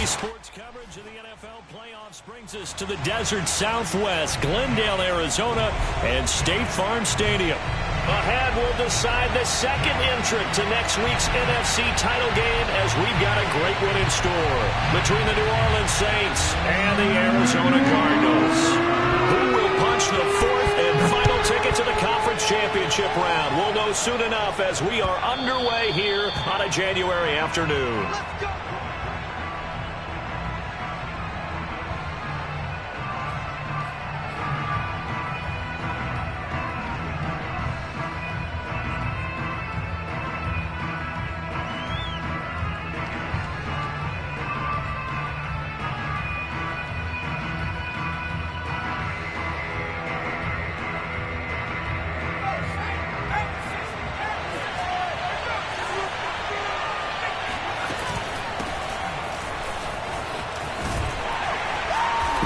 Daily sports coverage of the NFL playoffs brings us to the desert Southwest, Glendale, Arizona, and State Farm Stadium. Ahead, we'll decide the second entrant to next week's NFC title game as we've got a great one in store between the New Orleans Saints and the Arizona Cardinals. Who will punch the fourth and final ticket to the conference championship round? We'll know soon enough as we are underway here on a January afternoon. Let's go.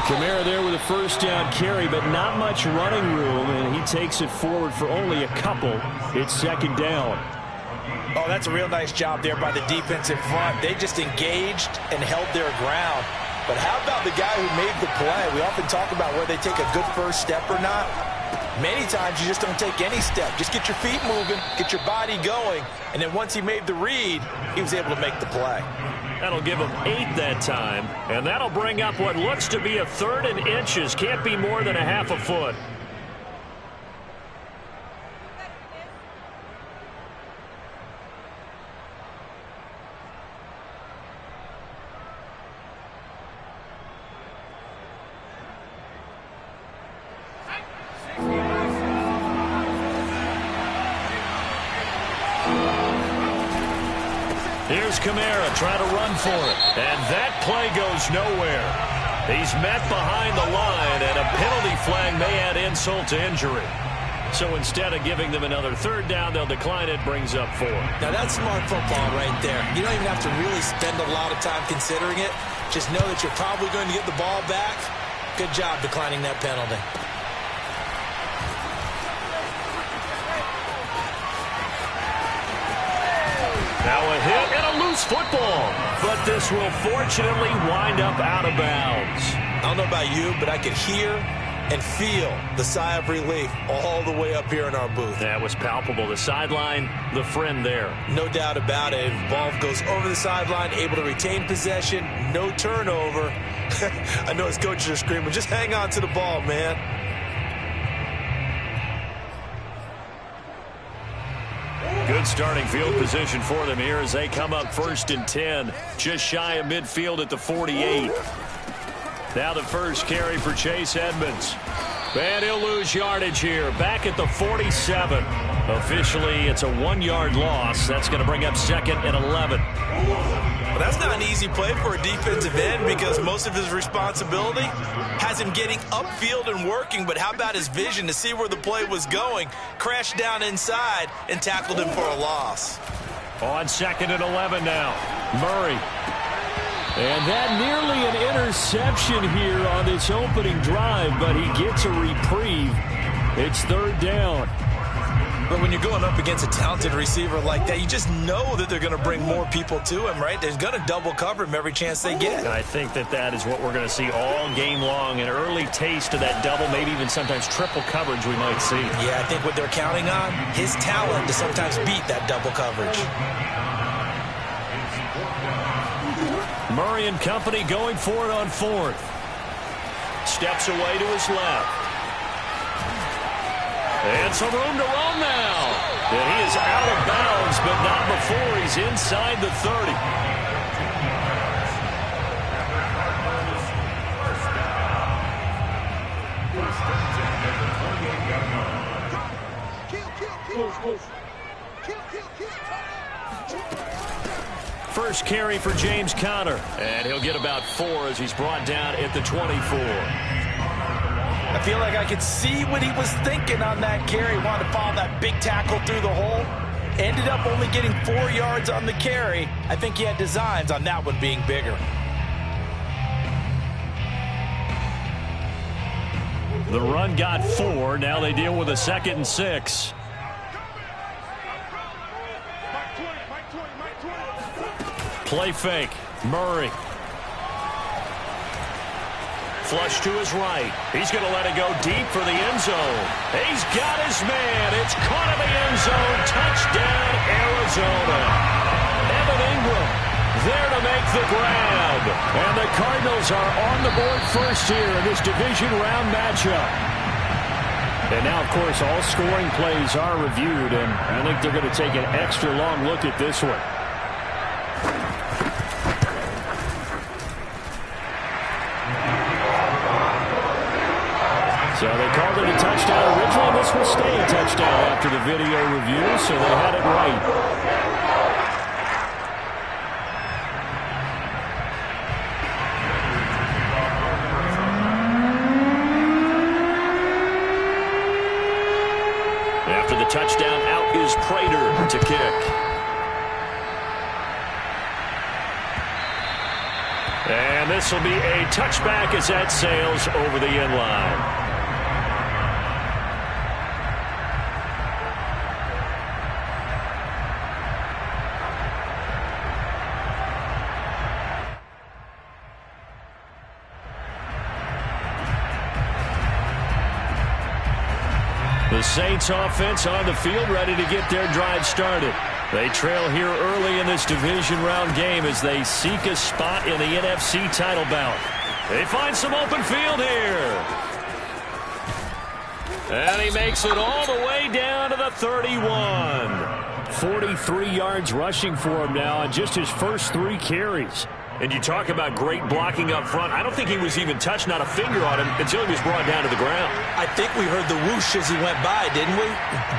Kamara there with a first down carry, but not much running room, and he takes it forward for only a couple. It's second down. Oh, that's a real nice job there by the defensive front. They just engaged and held their ground. But how about the guy who made the play? We often talk about whether they take a good first step or not. Many times you just don't take any step. Just get your feet moving, get your body going, and then once he made the read, he was able to make the play. That'll give him 8 that time, and that'll bring up what looks to be a 3rd and inches. Can't be more than a half a foot. Here's Kamara trying to run for it. And that play goes nowhere. He's met behind the line, and a penalty flag may add insult to injury. So instead of giving them another 3rd down, they'll decline it, brings up 4. Now that's smart football right there. You don't even have to really spend a lot of time considering it. Just know that you're probably going to get the ball back. Good job declining that penalty. Now a hit and a loose football, but this will fortunately wind up out of bounds. I don't know about you, but I could hear and feel the sigh of relief all the way up here in our booth. That was palpable. The sideline, the friend there. No doubt about it. The ball goes over the sideline, able to retain possession, no turnover. I know his coaches are screaming, just hang on to the ball, man. Good starting field position for them here as they come up 1st and 10. Just shy of midfield at the 48. Now the first carry for Chase Edmonds. And he'll lose yardage here. Back at the 47. Officially, it's a 1-yard loss. That's going to bring up 2nd and 11. Well, that's not an easy play for a defensive end because most of his responsibility has him getting upfield and working. But how about his vision to see where the play was going? Crashed down inside and tackled him for a loss. On 2nd and 11 now. Murray. And that nearly an interception here on this opening drive, but he gets a reprieve. It's 3rd down. But when you're going up against a talented receiver like that, you just know that they're going to bring more people to him, right? They're going to double cover him every chance they get. I think that is what we're going to see all game long. An early taste of that double, maybe even sometimes triple coverage we might see. Yeah, I think what they're counting on, his talent to sometimes beat that double coverage. Murray and company going for it on 4th. Steps away to his left. And some room to run now. And he is out of bounds, but not before he's inside the 30. First carry for James Conner. And he'll get about 4 as he's brought down at the 24. I feel like I could see what he was thinking on that carry. Wanted to follow that big tackle through the hole. Ended up only getting 4 yards on the carry. I think he had designs on that one being bigger. The run got 4. Now they deal with a 2nd and 6. Play fake. Murray. flush to his right. He's going to let it go deep for the end zone. He's got his man. It's caught in the end zone. Touchdown, Arizona. Evan Ingram there to make the grab. And the Cardinals are on the board first here in this division round matchup. And now, of course, all scoring plays are reviewed, and I think they're going to take an extra long look at this one. So they called it a touchdown originally. This will stay a touchdown after the video review, so they had it right. After the touchdown, out is Prater to kick. And this will be a touchback as that sails over the end line. The Saints offense on the field, ready to get their drive started. They trail here early in this division round game as they seek a spot in the NFC title bout. They find some open field here. And he makes it all the way down to the 31. 43 yards rushing for him now on just his first 3 carries. And you talk about great blocking up front. I don't think he was even touched, not a finger on him, until he was brought down to the ground. I think we heard the whoosh as he went by, didn't we?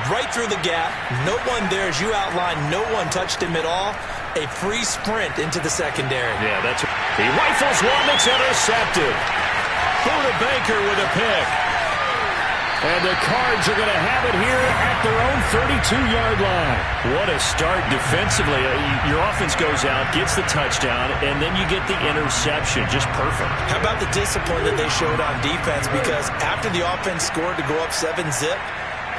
Right through the gap. No one there, as you outlined. No one touched him at all. A free sprint into the secondary. Yeah, that's... He rifles one that's intercepted. Buda Baker with a pick. And the Cards are going to have it here at their own 32-yard line. What a start defensively. Your offense goes out, gets the touchdown, and then you get the interception. Just perfect. How about the discipline that they showed on defense? Because after the offense scored to go up 7-zip,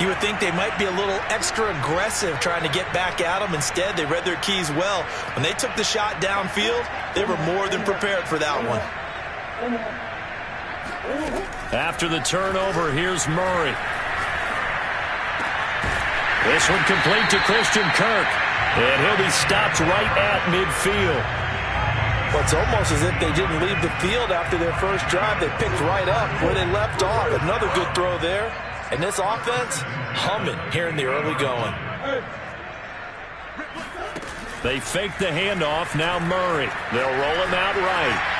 you would think they might be a little extra aggressive trying to get back at them. Instead, they read their keys well. When they took the shot downfield, they were more than prepared for that one. After the turnover, here's Murray. This one complete to Christian Kirk. And he'll be stopped right at midfield. Well, it's almost as if they didn't leave the field after their first drive. They picked right up where they left off. Another good throw there. And this offense, humming here in the early going. They fake the handoff. Now Murray. They'll roll him out right.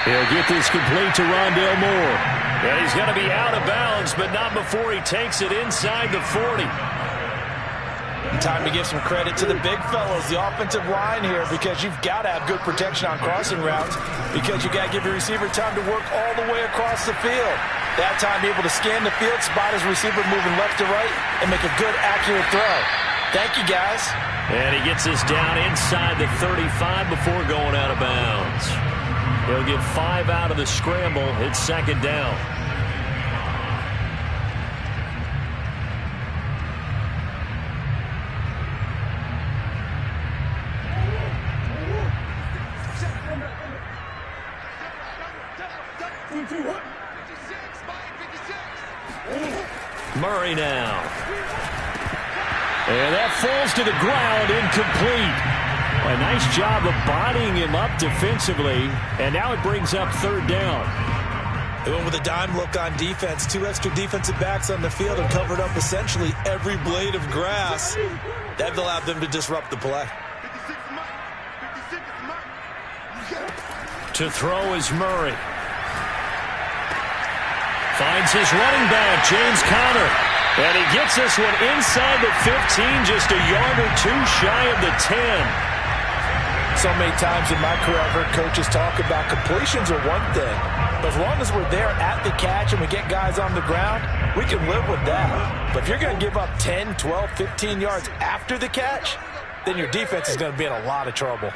He'll get this complete to Rondale Moore. And he's going to be out of bounds, but not before he takes it inside the 40. Time to give some credit to the big fellows, the offensive line here, because you've got to have good protection on crossing routes, because you got to give your receiver time to work all the way across the field. That time, be able to scan the field, spot his receiver moving left to right, and make a good, accurate throw. Thank you, guys. And he gets this down inside the 35 before going out of bounds. He'll get 5 out of the scramble. It's second down. Murray now. And that falls to the ground, incomplete. A nice job of bodying him up defensively, and now it brings up third down. They went with a dime look on defense. 2 extra defensive backs on the field and covered up essentially every blade of grass. That allowed them to disrupt the play. To throw is Murray. Finds his running back, James Conner. And he gets this one inside the 15, just a yard or 2 shy of the 10. So many times in my career I've heard coaches talk about completions are one thing. But as long as we're there at the catch and we get guys on the ground, we can live with that. But if you're going to give up 10, 12, 15 yards after the catch, then your defense is going to be in a lot of trouble.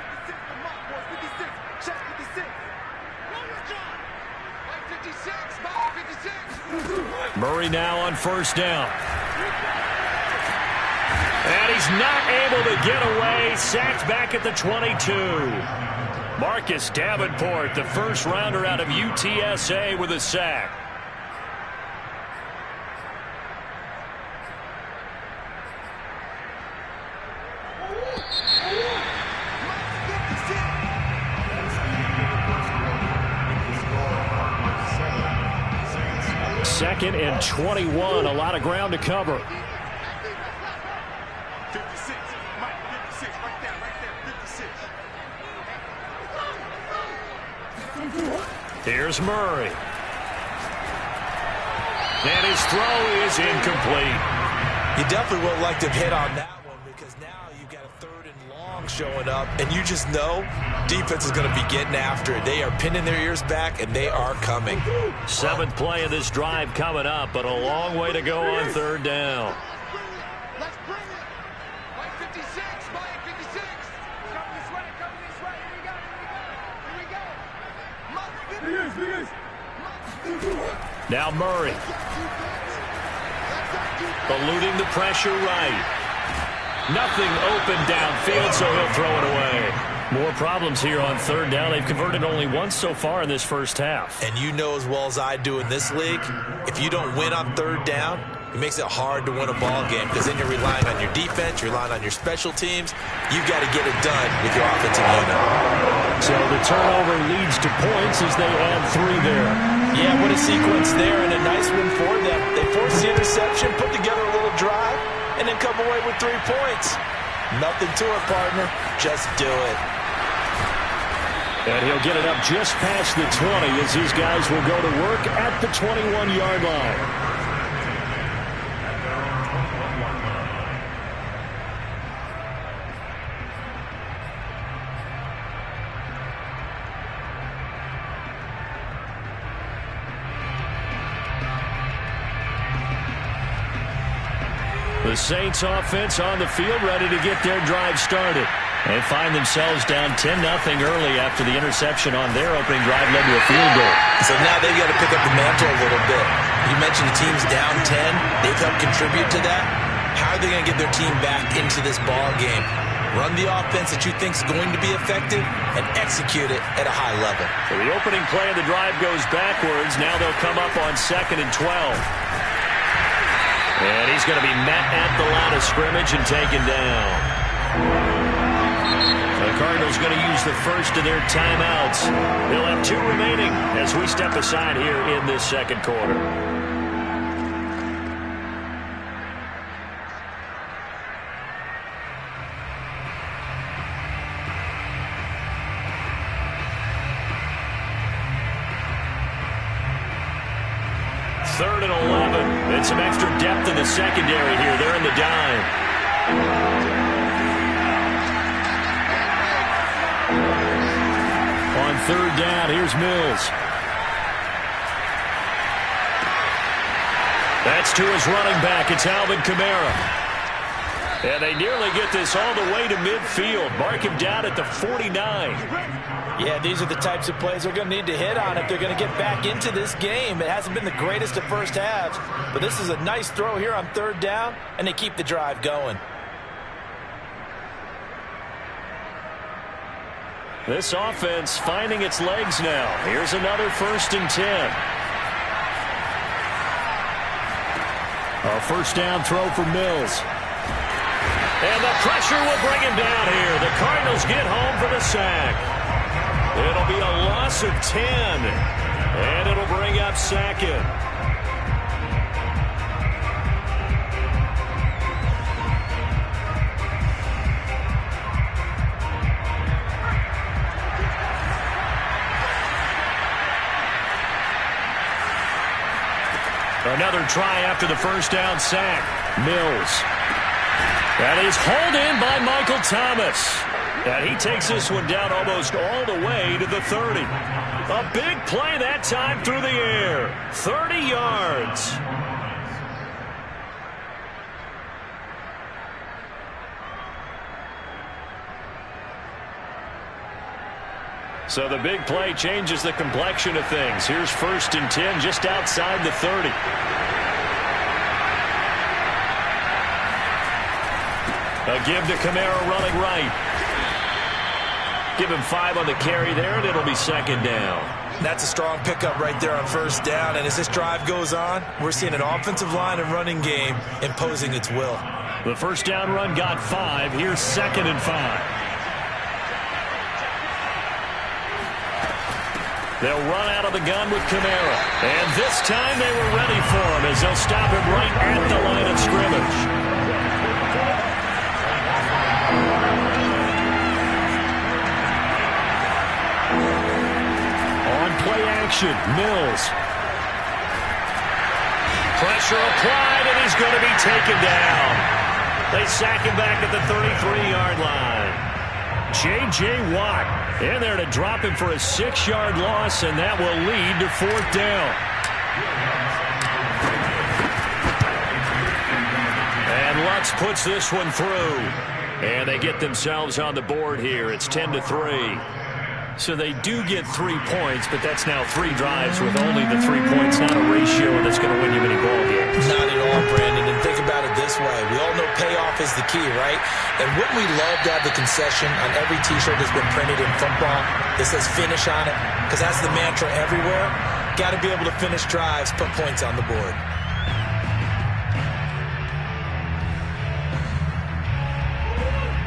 Murray now on first down. And he's not able to get away. Sacked back at the 22. Marcus Davenport, the first rounder out of UTSA, with a sack. Second and 21, a lot of ground to cover. 56, Mike, 56, right there, 56. Here's Murray. And his throw is incomplete. You definitely would have liked to have hit on that one, because now you've got a 3rd and long showing up, and you just know defense is going to be getting after it. They are pinning their ears back, and they are coming. 7th play of this drive coming up, but a long way to go on 3rd down. Let's bring it. Mike 56, Mike 56. Come this way, here we go. Mike 56. Now Murray. Eluding the pressure right. Nothing open downfield, so he'll throw it away. More problems here on 3rd down. They've converted only once so far in this first half. And you know as well as I do in this league, if you don't win on 3rd down, it makes it hard to win a ball game, because then you're relying on your defense, you're relying on your special teams. You've got to get it done with your offensive unit. So the turnover leads to points as they add 3 there. Yeah, what a sequence there, and a nice one for them. They force the interception, put together a little drive, and then come away with 3 points. Nothing to it, partner. Just do it. And he'll get it up just past the 20 as these guys will go to work at the 21-yard line. The Saints offense on the field, ready to get their drive started. They find themselves down 10-0 early after the interception on their opening drive led to a field goal. So now they've got to pick up the mantle a little bit. You mentioned the team's down 10. They've helped contribute to that. How are they going to get their team back into this ball game? Run the offense that you think is going to be effective and execute it at a high level. So the opening play of the drive goes backwards. Now they'll come up on 2nd and 12. And he's going to be met at the line of scrimmage and taken down. The Cardinals going to use the first of their timeouts. They'll have 2 remaining as we step aside here in this second quarter. Third and 11. And some extra depth in the secondary here. They're in the dime. On 3rd down, here's Mills. That's to his running back. It's Alvin Kamara. And they nearly get this all the way to midfield. Mark him down at the 49. Yeah, these are the types of plays they're going to need to hit on if they're going to get back into this game. It hasn't been the greatest of first halves, but this is a nice throw here on 3rd down, and they keep the drive going. This offense finding its legs now. Here's another 1st and 10. A 1st down throw for Mills. And the pressure will bring him down here. The Cardinals get home for the sack. It'll be a loss of 10. And it'll bring up 2nd. Another try after the 1st down sack. Mills. And he's hauled in by Michael Thomas. And he takes this one down almost all the way to the 30. A big play that time through the air. 30 yards. So the big play changes the complexion of things. Here's 1st and 10 just outside the 30. A give to Kamara running right. Give him 5 on the carry there, and it'll be second down. That's a strong pickup right there on first down. And as this drive goes on, we're seeing an offensive line and running game imposing its will. The first down run got 5. Here's second and 5. They'll run out of the gun with Kamara. And this time they were ready for him as they'll stop him right at the line of scrimmage. Play action, Mills. Pressure applied, and he's going to be taken down. They sack him back at the 33-yard line. J.J. Watt in there to drop him for a 6-yard loss, and that will lead to 4th down. And Lutz puts this one through. And they get themselves on the board here. It's 10-3. So they do get 3 points, but that's now 3 drives with only the 3 points, not a ratio that's going to win you many ball games. Not at all, Brandon. And think about it this way. We all know payoff is the key, right? And wouldn't we love to have the concession on every T-shirt that's been printed in football that says finish on it? Because that's the mantra everywhere. Got to be able to finish drives, put points on the board.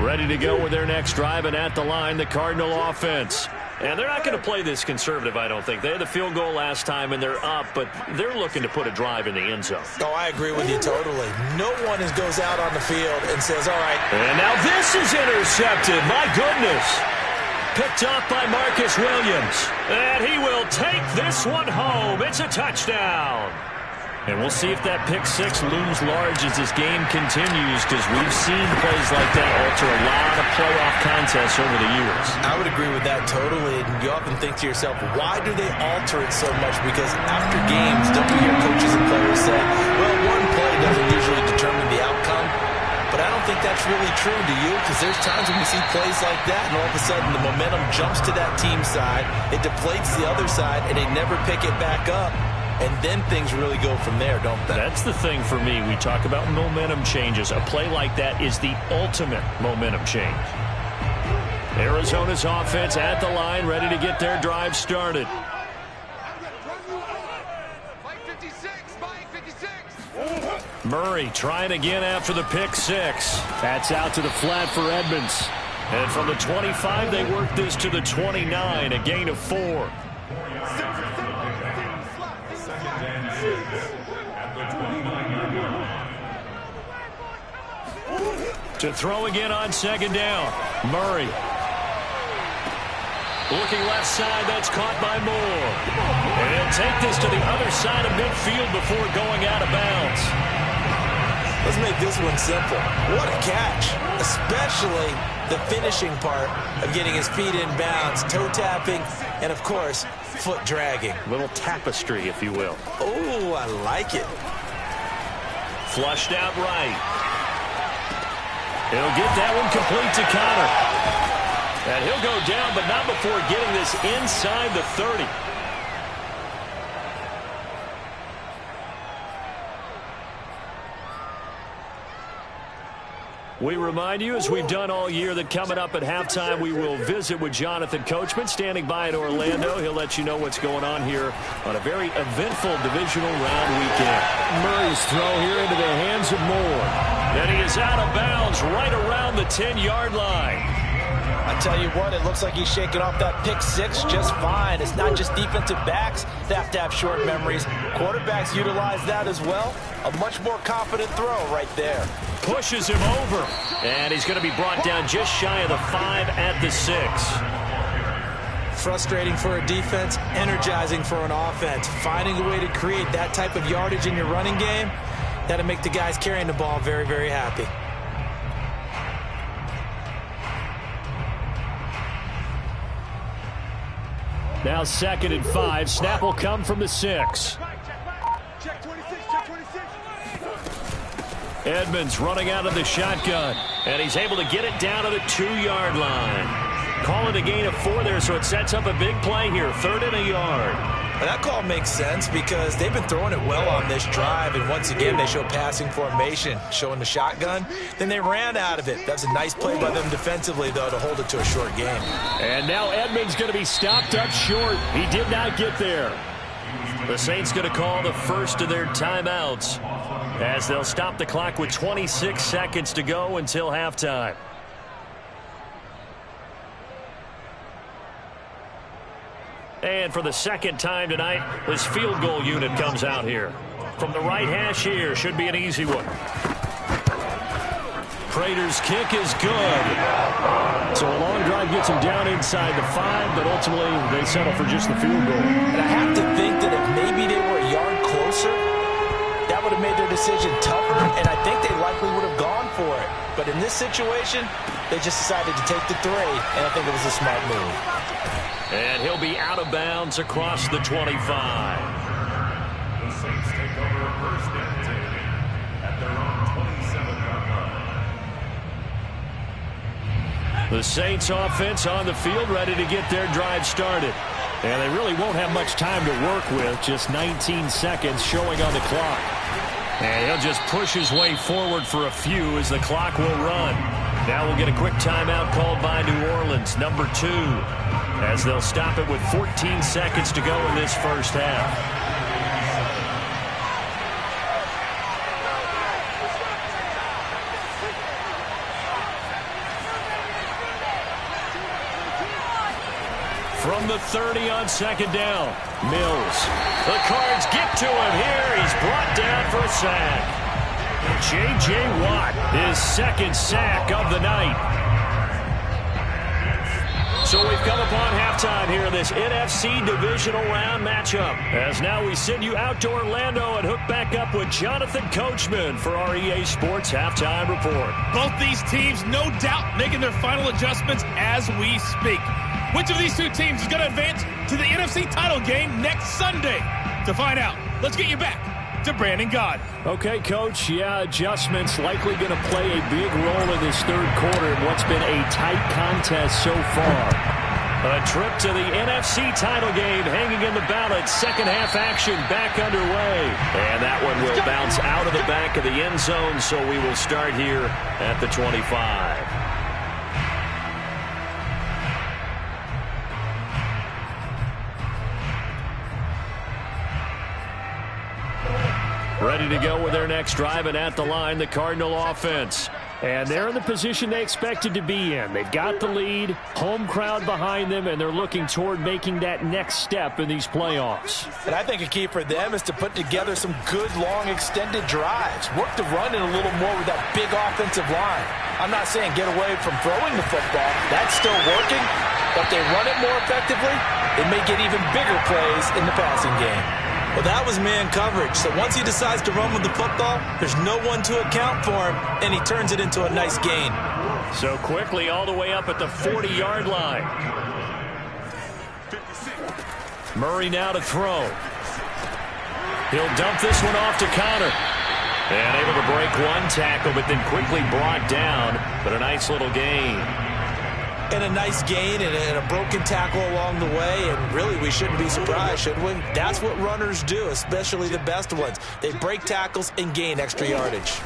Ready to go with their next drive, and at the line, the Cardinal offense. And they're not going to play this conservative, I don't think. They had the field goal last time, and they're up, but they're looking to put a drive in the end zone. Oh, I agree with you totally. No one goes out on the field and says, all right. And now this is intercepted. My goodness. Picked up by Marcus Williams. And he will take this one home. It's a touchdown. And we'll see if that pick 6 looms large as this game continues, because we've seen plays like that alter a lot of playoff contests over the years. I would agree with that totally. And you often think to yourself, why do they alter it so much? Because after games, don't you hear coaches and players say, well, one play doesn't usually determine the outcome. But I don't think that's really true, do you? Because there's times when we see plays like that, and all of a sudden the momentum jumps to that team side, it deflates the other side, and they never pick it back up. And then things really go from there, don't they? That's the thing for me. We talk about momentum changes. A play like that is the ultimate momentum change. Arizona's offense at the line, ready to get their drive started. Murray trying again after the pick 6. That's out to the flat for Edmonds. And from the 25, they work this to the 29, a gain of 4. To throw again on second down. Murray. Looking left side, that's caught by Moore. And he'll take this to the other side of midfield before going out of bounds. Let's make this one simple. What a catch. Especially the finishing part of getting his feet in bounds, toe tapping, and of course, foot dragging. Little tapestry, if you will. Oh, I like it. Flushed out right. He'll get that one complete to Connor. And he'll go down, but not before getting this inside the 30. We remind you, as we've done all year, that coming up at halftime, we will visit with Jonathan Coachman, standing by in Orlando. He'll let you know what's going on here on a very eventful divisional round weekend. Murray's throw here into the hands of Moore. And he is out of bounds right around the 10-yard line. I tell you what, it looks like he's shaking off that pick 6 just fine. It's not just defensive backs that have to have short memories. Quarterbacks utilize that as well. A much more confident throw right there. Pushes him over. And he's going to be brought down just shy of the 5 at the 6. Frustrating for a defense, energizing for an offense. Finding a way to create that type of yardage in your running game, that'll make the guys carrying the ball very, very happy. Now 2nd and 5. Snap will come from the 6. Edmonds running out of the shotgun. And he's able to get it down to the 2-yard line. Call it a gain of 4 there, so it sets up a big play here. 3rd and a yard. And that call makes sense because they've been throwing it well on this drive, and once again they show passing formation, showing the shotgun. Then they ran out of it. That's a nice play by them defensively, though, to hold it to a short game. And now Edmonds going to be stopped up short. He did not get there. The Saints going to call the first of their timeouts as they'll stop the clock with 26 seconds to go until halftime. And for the second time tonight, this field goal unit comes out here. From the right hash here, should be an easy one. Prater's kick is good. So a long drive gets him down inside the 5, but ultimately they settle for just the field goal. And I have to think that if maybe they were a yard closer, that would have made their decision tougher, and I think they likely would have gone for it. But in this situation, they just decided to take the 3, and I think it was a smart move. And he'll be out of bounds across the 25. The Saints take over first and 10 at their own 27-yard line. The Saints offense on the field, ready to get their drive started. And they really won't have much time to work with, just 19 seconds showing on the clock. And he'll just push his way forward for a few as the clock will run. Now we'll get a quick timeout called by New Orleans, number 2, as they'll stop it with 14 seconds to go in this first half. From the 30 on second down, Mills. The Cards get to him here. He's brought down for a sack. J.J. Watt, his second sack of the night. So we've come upon halftime here in this NFC Divisional Round matchup. As now we send you out to Orlando and hook back up with Jonathan Coachman for our EA Sports Halftime Report. Both these teams, no doubt, making their final adjustments as we speak. Which of these two teams is going to advance to the NFC title game next Sunday? To find out, let's get you back to Brandon Gaudin. Okay, Coach. Yeah, adjustments likely going to play a big role in this third quarter in what's been a tight contest so far. A trip to the NFC title game hanging in the balance. Second half action back underway. And that one will bounce out of the back of the end zone, so we will start here at the 25. Ready to go with their next drive, and at the line, the Cardinal offense. And they're in the position they expected to be in. They've got the lead, home crowd behind them, and they're looking toward making that next step in these playoffs. And I think a key for them is to put together some good, long, extended drives. Work the run in a little more with that big offensive line. I'm not saying get away from throwing the football. That's still working. But if they run it more effectively, they may get even bigger plays in the passing game. Well, that was man coverage. So once he decides to run with the football, there's no one to account for him, and he turns it into a nice gain. So quickly all the way up at the 40-yard line. Murray now to throw. He'll dump this one off to Connor. And able to break one tackle, but then quickly brought down. But a nice little gain. And a nice gain and a broken tackle along the way, and really we shouldn't be surprised, should we? That's what runners do, especially the best ones. They break tackles and gain extra yardage.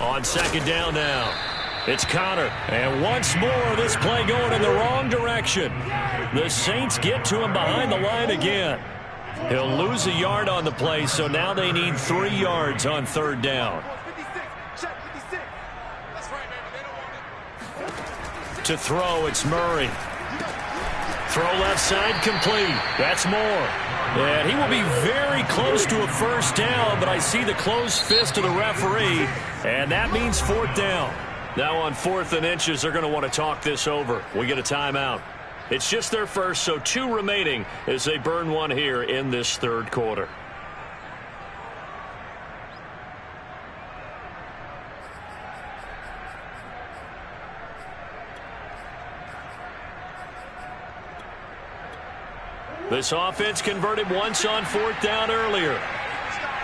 On second down now, it's Connor, and once more this play going in the wrong direction. The Saints get to him behind the line again. He'll lose a yard on the play, so now they need 3 yards on third down. To throw, it's Murray. Throw left side, complete. That's Moore. And he will be very close to a first down, but I see the closed fist of the referee, and that means fourth down. Now on 4th and inches, they're going to want to talk this over. We get a timeout. It's just their first, so 2 remaining as they burn one here in this third quarter. This offense converted once on 4th down earlier.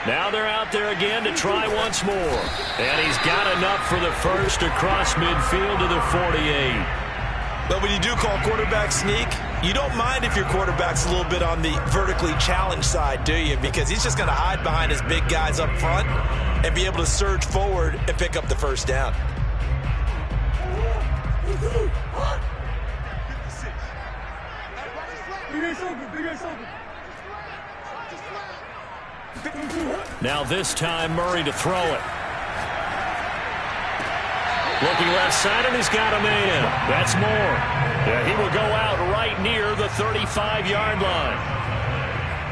Now they're out there again to try once more. And he's got enough for the first across midfield to the 48. But when you do call quarterback sneak, you don't mind if your quarterback's a little bit on the vertically challenged side, do you? Because he's just going to hide behind his big guys up front and be able to surge forward and pick up the first down. Now this time, Murray to throw it. Looking left side, and he's got a man. That's Moore. Yeah, he will go out right near the 35-yard line.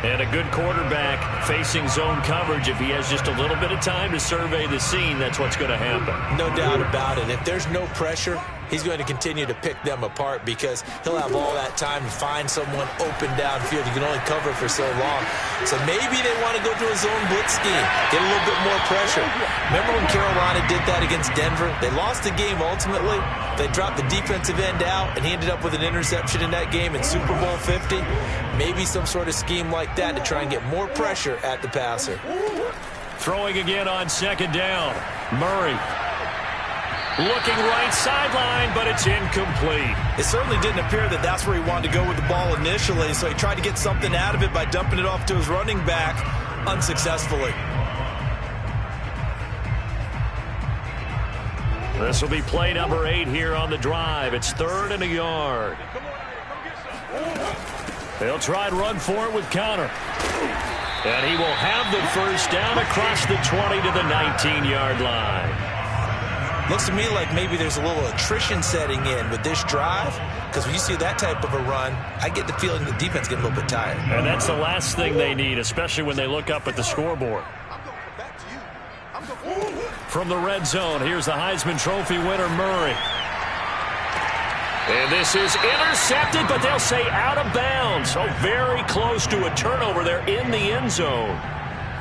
And a good quarterback facing zone coverage. If he has just a little bit of time to survey the scene, that's what's going to happen. No doubt about it. If there's no pressure, he's going to continue to pick them apart because he'll have all that time to find someone open downfield. You can only cover for so long. So maybe they want to go to a zone blitz scheme, get a little bit more pressure. Remember when Carolina did that against Denver? They lost the game ultimately. They dropped the defensive end out, and he ended up with an interception in that game in Super Bowl 50. Maybe some sort of scheme like that to try and get more pressure at the passer. Throwing again on second down. Murray. Looking right sideline, but it's incomplete. It certainly didn't appear that that's where he wanted to go with the ball initially, so he tried to get something out of it by dumping it off to his running back unsuccessfully. This will be play number 8 here on the drive. It's 3rd and a yard. They'll try and run for it with Conner. And he will have the first down across the 20 to the 19-yard line. Looks to me like maybe there's a little attrition setting in with this drive, because when you see that type of a run, I get the feeling the defense getting a little bit tired. And that's the last thing they need, especially when they look up at the scoreboard. From the red zone, here's the Heisman Trophy winner, Murray. And this is intercepted, but they'll say out of bounds. So very close to a turnover there in the end zone.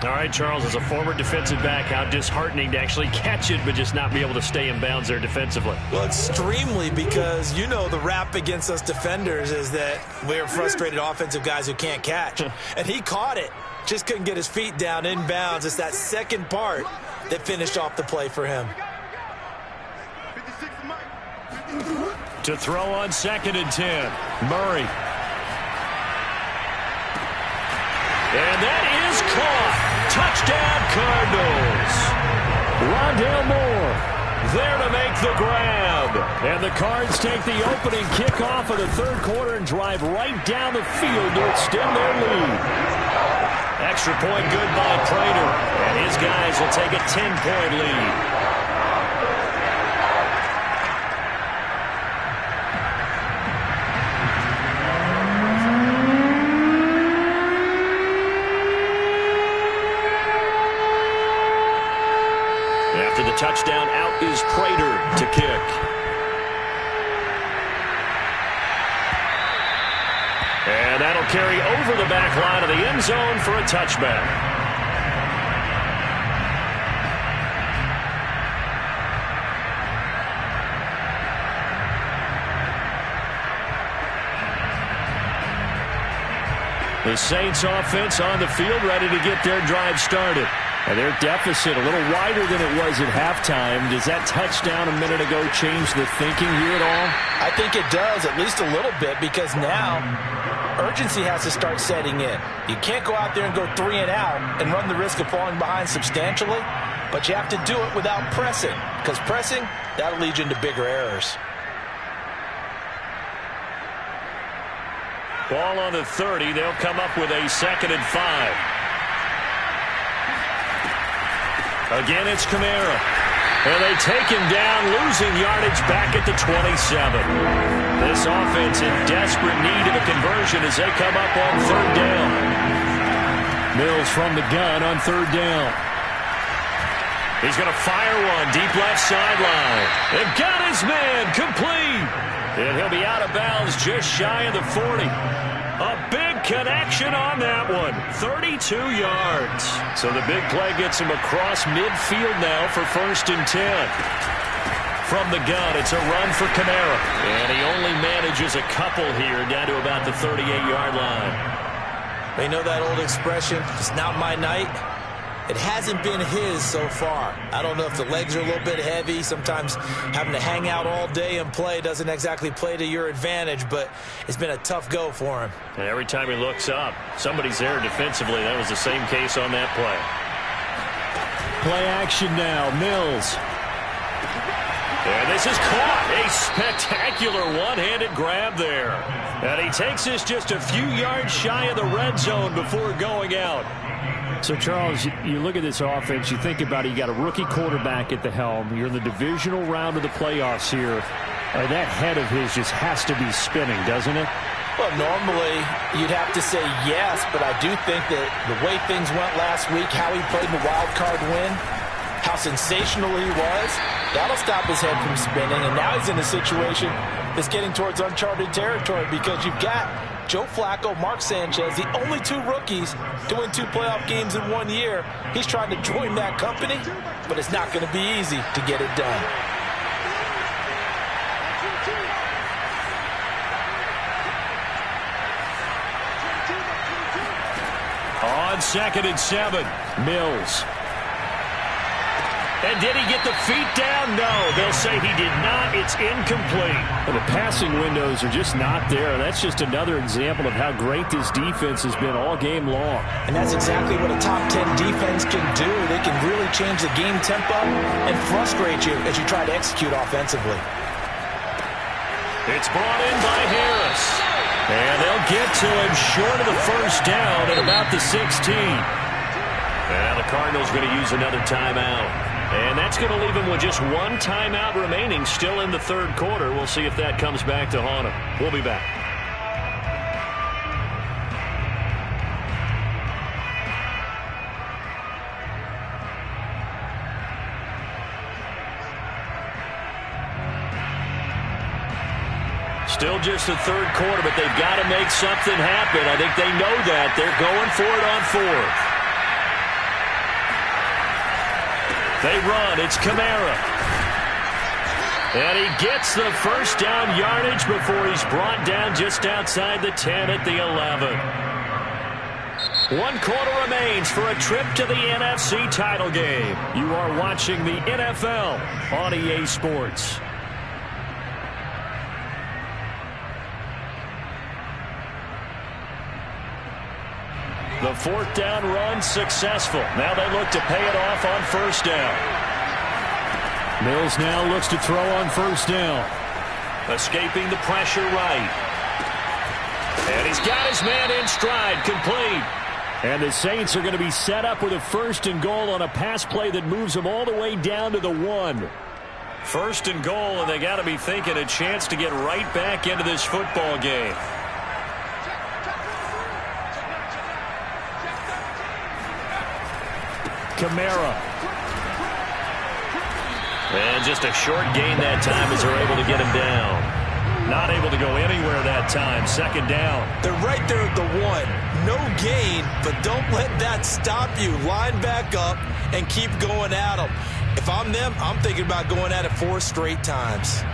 All right, Charles, as a former defensive back, how disheartening to actually catch it but just not be able to stay in bounds there defensively. Well, extremely, because you know the rap against us defenders is that we're frustrated offensive guys who can't catch. And he caught it. Just couldn't get his feet down in bounds. It's that second part that finished off the play for him. To throw on 2nd and 10, Murray. And that is caught. Touchdown, Cardinals. Rondale Moore there to make the grab. And the Cards take the opening kickoff of the 3rd quarter and drive right down the field to extend their lead. Extra point good by Prater. And his guys will take a 10-point lead. Touchdown, out is Prater to kick. And that'll carry over the back line of the end zone for a touchback. The Saints offense on the field ready to get their drive started. And their deficit a little wider than it was at halftime. Does that touchdown a minute ago change the thinking here at all? I think it does, at least a little bit, because now urgency has to start setting in. You can't go out there and go 3 and out and run the risk of falling behind substantially, but you have to do it without pressing, because pressing, that'll lead you into bigger errors. Ball on the 30. They'll come up with a 2nd and 5. Again, it's Kamara. And they take him down, losing yardage back at the 27. This offense in desperate need of a conversion as they come up on 3rd down. Mills from the gun on 3rd down. He's going to fire one deep left sideline. And got his man complete. And he'll be out of bounds just shy of the 40. A big connection on that one. 32 yards. So the big play gets him across midfield now for 1st and 10. From the gun, it's a run for Kamara. And he only manages a couple here down to about the 38-yard line. You know that old expression, it's not my night? It hasn't been his so far. I don't know if the legs are a little bit heavy. Sometimes having to hang out all day and play doesn't exactly play to your advantage, but it's been a tough go for him. And every time he looks up, somebody's there defensively. That was the same case on that play. Play action now, Mills. And this is caught. A spectacular one-handed grab there. And he takes this just a few yards shy of the red zone before going out. So, Charles, you look at this offense, you think about it, you got a rookie quarterback at the helm. You're in the divisional round of the playoffs here. That head of his just has to be spinning, doesn't it? Well, normally you'd have to say yes, but I do think that the way things went last week, how he played in the wild card win, how sensational he was, that'll stop his head from spinning. And now he's in a situation that's getting towards uncharted territory because you've got Joe Flacco, Mark Sanchez, the only two rookies to win 2 playoff games in 1 year. He's trying to join that company, but it's not going to be easy to get it done. On 2nd and 7, Mills. And did he get the feet down? No, they'll say he did not. It's incomplete. Well, the passing windows are just not there. That's just another example of how great this defense has been all game long. And that's exactly what a top 10 defense can do. They can really change the game tempo and frustrate you as you try to execute offensively. It's brought in by Harris. And they'll get to him short of the first down at about the 16. And the Cardinals going to use another timeout. And that's going to leave him with just 1 timeout remaining still in the 3rd quarter. We'll see if that comes back to haunt him. We'll be back. Still just the 3rd quarter, but they've got to make something happen. I think they know that. They're going for it on 4th. They run. It's Kamara. And he gets the first down yardage before he's brought down just outside the 10 at the 11. 1 quarter remains for a trip to the NFC title game. You are watching the NFL on EA Sports. The 4th down run successful. Now they look to pay it off on 1st down. Mills now looks to throw on 1st down. Escaping the pressure right. And he's got his man in stride, complete. And the Saints are going to be set up with a 1st and goal on a pass play that moves them all the way down to the 1. 1st and goal, and they got to be thinking a chance to get right back into this football game. Kamara. And just a short gain that time as they're able to get him down. Not able to go anywhere that time. 2nd down. They're right there at the 1. No gain, but don't let that stop you. Line back up and keep going at them. If I'm them, I'm thinking about going at it 4 straight times.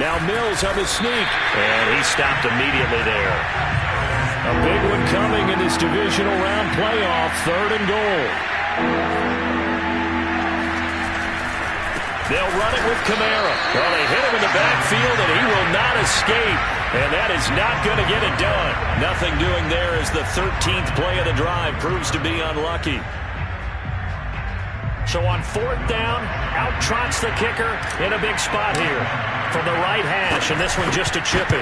Now Mills on the sneak. And he stopped immediately there. A big one coming in this divisional round playoff. 3rd and goal. They'll run it with Kamara. Well, they hit him in the backfield, and he will not escape. And that is not going to get it done. Nothing doing there as the 13th play of the drive proves to be unlucky. So on 4th down, out trots the kicker in a big spot here from the right hash, and this one just a chippy.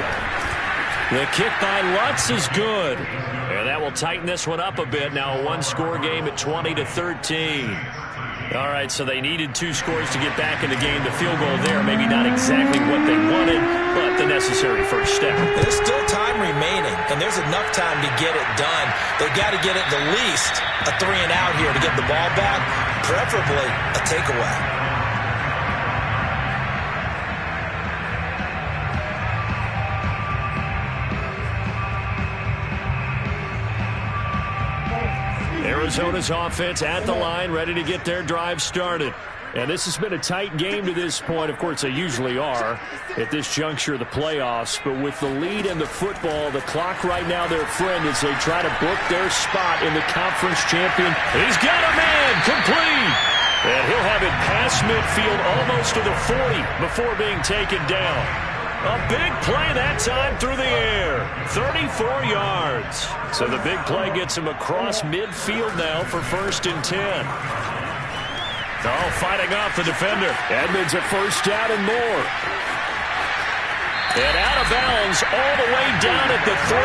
The kick by Lutz is good. And that will tighten this one up a bit. Now a 1-score game at 20-13. All right, so they needed 2 scores to get back in the game. The field goal there, maybe not exactly what they wanted, but the necessary first step. There's still time remaining, and there's enough time to get it done. They've got to get it the least a 3 and out here to get the ball back, preferably a takeaway. Arizona's offense at the line, ready to get their drive started. And this has been a tight game to this point. Of course, they usually are at this juncture of the playoffs. But with the lead and the football, the clock right now their friend as they try to book their spot in the conference champion. He's got a man complete. And he'll have it past midfield almost to the 40 before being taken down. A big play that time through the air. 34 yards. So the big play gets him across midfield now for 1st and 10. Oh, fighting off the defender. Edmonds at first down and more. And out of bounds all the way down at the 3.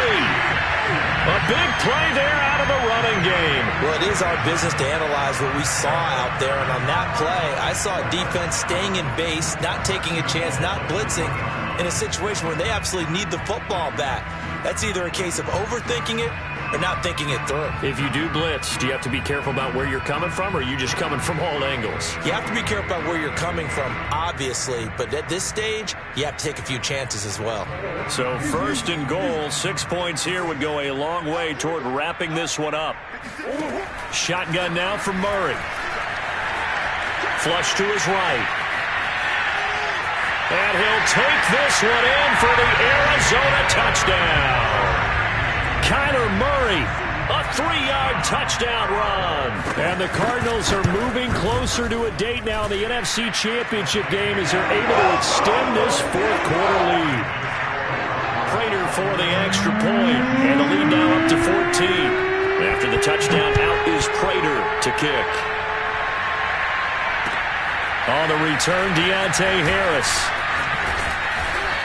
A big play there out of the running game. Well, it is our business to analyze what we saw out there. And on that play, I saw a defense staying in base, not taking a chance, not blitzing in a situation where they absolutely need the football back. That's either a case of overthinking it or not thinking it through. If you do blitz, do you have to be careful about where you're coming from, or are you just coming from all angles? You have to be careful about where you're coming from, obviously, but at this stage, you have to take a few chances as well. So 1st and goal, 6 points here would go a long way toward wrapping this one up. Shotgun now from Murray. Flush to his right. And he'll take this one in for the Arizona touchdown. Kyler Murray, a 3-yard touchdown run. And the Cardinals are moving closer to a date now in the NFC Championship game as they're able to extend this 4th quarter lead. Prater for the extra point, and the lead now up to 14. After the touchdown, out is Prater to kick. On the return, Deontay Harris.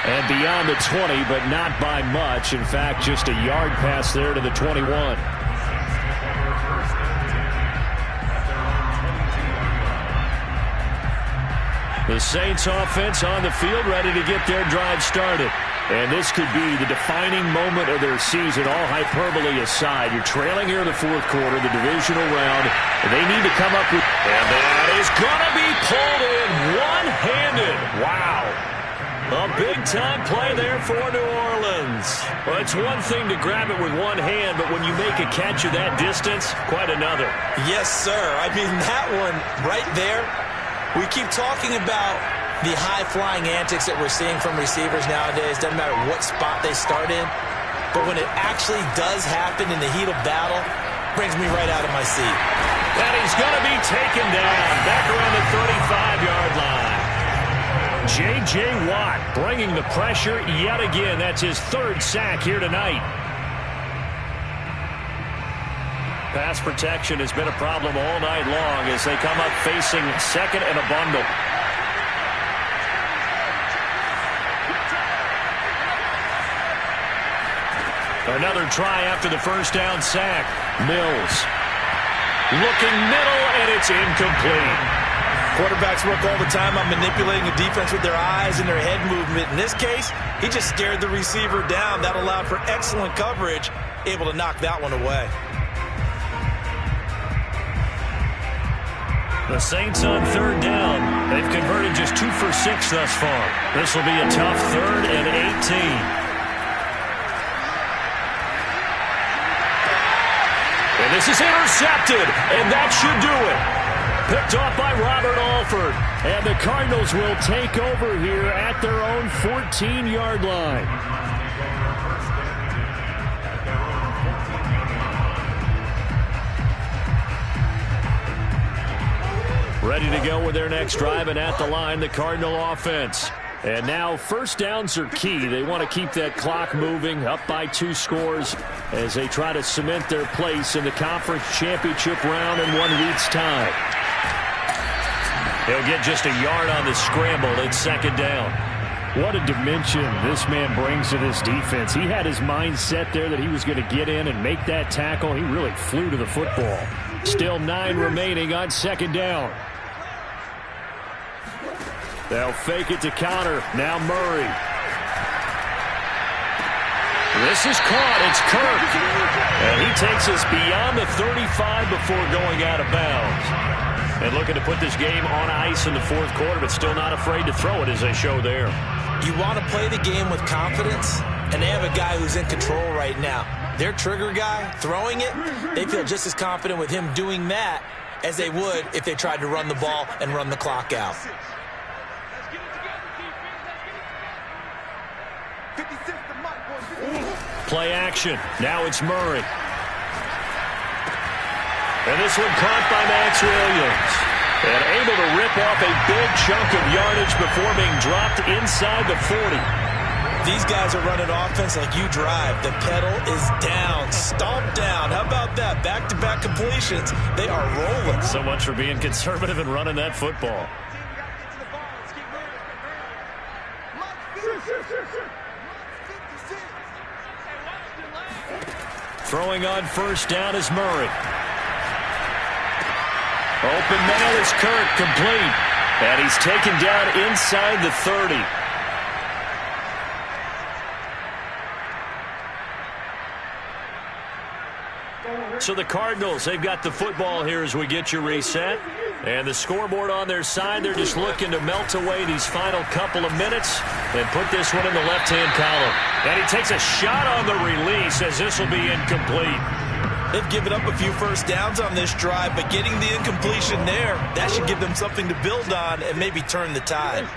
And beyond the 20, but not by much. In fact, just a yard pass there to the 21. The Saints offense on the field, ready to get their drive started. And this could be the defining moment of their season, all hyperbole aside. You're trailing here in the 4th quarter, the divisional round, and they need to come up with... And that is going to be pulled in one-handed. Wow. A big-time play there for New Orleans. Well, it's one thing to grab it with one hand, but when you make a catch of that distance, quite another. Yes, sir. I mean, that one right there, we keep talking about the high-flying antics that we're seeing from receivers nowadays. Doesn't matter what spot they start in. But when it actually does happen in the heat of battle, brings me right out of my seat. And he's going to be taken down back around the 35-yard line. J.J. Watt bringing the pressure yet again. That's his 3rd sack here tonight. Pass protection has been a problem all night long as they come up facing 2nd and a bundle. Another try after the 1st down sack. Mills looking middle, and it's incomplete. Quarterbacks work all the time on manipulating a defense with their eyes and their head movement. In this case, he just scared the receiver down. That allowed for excellent coverage, able to knock that one away. The Saints on 3rd down. They've converted just 2 for 6 thus far. This will be a tough 3rd and 18. And this is intercepted, and that should do it. Picked off by Robert Alford. And the Cardinals will take over here at their own 14-yard line. Ready to go with their next drive, and at the line, the Cardinal offense. And now 1st downs are key. They want to keep that clock moving, up by 2 scores as they try to cement their place in the conference championship round in 1 week's time. He'll get just a yard on the scramble. It's 2nd down. What a dimension this man brings to this defense. He had his mind set there that he was going to get in and make that tackle. He really flew to the football. Still 9 remaining on 2nd down. They'll fake it to counter. Now Murray. This is caught. It's Kirk. And he takes us beyond the 35 before going out of bounds. And looking to put this game on ice in the 4th quarter, but still not afraid to throw it as they show there. You want to play the game with confidence, and they have a guy who's in control right now. Their trigger guy, throwing it, they feel just as confident with him doing that as they would if they tried to run the ball and run the clock out. Let's get it together, defense. Let's get it together. 56 to Mike, boys. Play action. Now it's Murray. And this one caught by Max Williams. And able to rip off a big chunk of yardage before being dropped inside the 40. These guys are running offense like you drive. The pedal is down, stomped down. How about that? Back-to-back completions. They are rolling. So much for being conservative and running that football. Throwing on first down is Murray. Open man is Kirk, complete. And he's taken down inside the 30. So the Cardinals, they've got the football here as we get you reset. And the scoreboard on their side, they're just looking to melt away these final couple of minutes and put this one in the left-hand column. And he takes a shot on the release as this will be incomplete. They've given up a few first downs on this drive, but getting the incompletion there, that should give them something to build on and maybe turn the tide.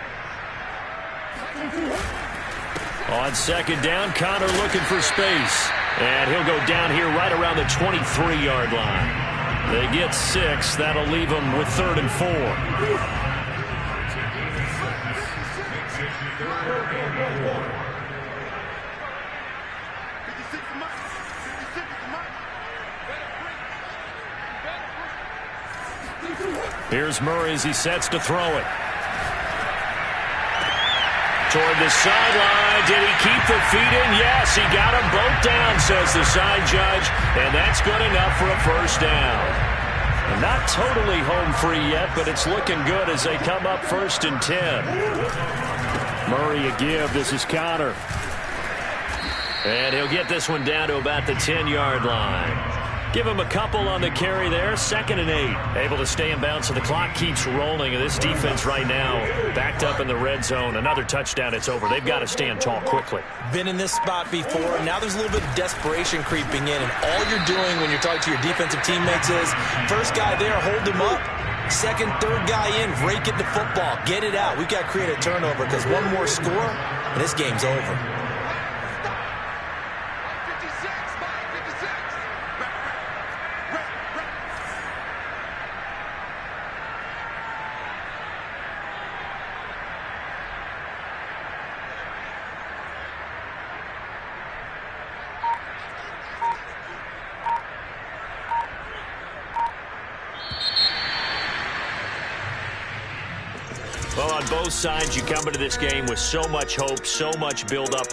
On second down, Connor looking for space. And he'll go down here right around the 23-yard line. They get 6. That'll leave them with 3rd and 4. Here's Murray as he sets to throw it. Toward the sideline. Did he keep the feet in? Yes, he got them both down, says the side judge. And that's good enough for a first down. And not totally home free yet, but it's looking good as they come up 1st and 10. Murray a give. This is Connor. And he'll get this one down to about the 10-yard line. Give him a couple on the carry there. 2nd and 8. Able to stay in bounds, so the clock keeps rolling. And this defense right now backed up in the red zone. Another touchdown, it's over. They've got to stand tall quickly. Been in this spot before. Now there's a little bit of desperation creeping in. And all you're doing when you're talking to your defensive teammates is, first guy there, hold him up. Second, third guy in, rake it to football. Get it out. We've got to create a turnover because one more score, and this game's over. Well, on both sides, you come into this game with so much hope, so much build-up.